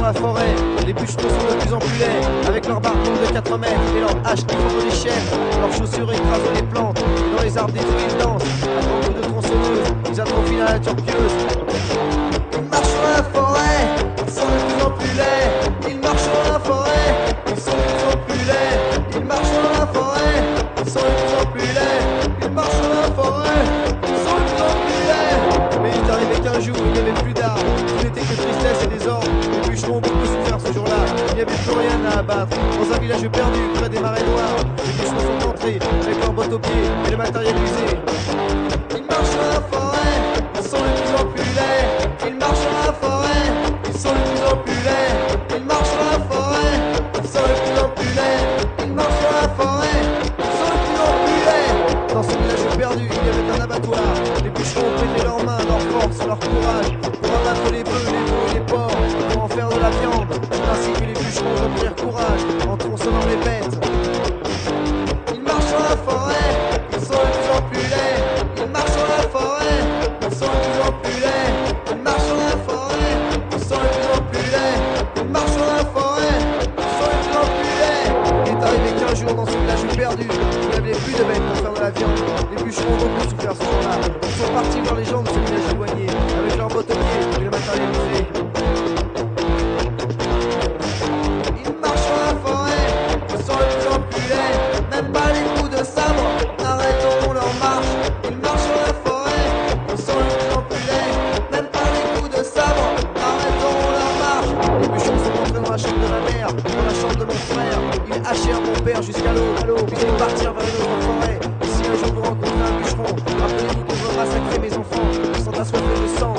la forêt, les bûcherons sont de plus en plus laids, avec leurs barbons de 4 mètres et leurs haches qui font des chaînes, leurs chaussures écrasent les plantes, et dans les arbres des fruits ils dansent, à grands coups de tronçonneuse, ils atrophient la nature pieuse. Ils marchent dans la forêt, ils sont de plus en plus laids, ils marchent dans la forêt, ils sont de plus en plus laids, ils marchent dans la forêt, ils sont de plus en plus laids, ils marchent dans la forêt, ils sont de plus en plus laids. Mais il est arrivé qu'un jour il n'y avait plus d'arbres, tout n'était que tristesse et désordre, les bûcherons ont beaucoup souffert ce jour-là, il n'y avait plus rien à abattre, dans un village perdu près des marais noirs, les bûcherons sont entrés avec leurs bottes aux pieds et le matériel usé. Ils marchent dans la forêt, ils sont de plus en plus laids, ils marchent dans la forêt, ils sont de plus en plus laids, ils marchent dans la forêt, ils sont de plus en plus laids, ils marchent dans la forêt, ils sont de plus en plus laids. Dans ce village perdu, il y avait un abattoir, les bûcherons prêtaient leurs mains, leur force, leur courage, pour abattre les bœufs, les veaux et les porcs, pour en faire de la viande. C'est ainsi que les bûcherons reprirent courage, en tronçonnant les bêtes. Ils marchent dans la forêt, ils sont de plus en plus laids, ils marchent dans la forêt, ils sont de plus en plus laids, ils marchent dans la forêt, ils sont de plus en plus laids, ils marchent dans la forêt, ils sont de plus en plus laids. Il est arrivé qu'un jour dans ce village perdu, il n'y avait plus de bêtes pour faire de la viande. Les bûcherons ont beaucoup souffert ce jour-là. Ils sont partis voir les gens de ce village éloigné, avec leurs bottes aux pieds et le matériel usé. Ils marchent dans la forêt, ils sont de plus en plus laids, même pas les coups de sabre n'arrêteront leur marche. Ils marchent dans la forêt, ils sont de plus en plus laids, même pas les coups de sabre n'arrêteront leur marche. Les bûcherons sont rentrés dans la chambre de ma mère, dans la chambre de mon frère. Ils hachèrent mon père jusqu'à l'eau, puis ils partirent vers une autre forêt. Et si un jour vous rencontrez un bûcheron, rappelez-vous que je veux massacrer mes enfants, ils sont assoiffés de sang.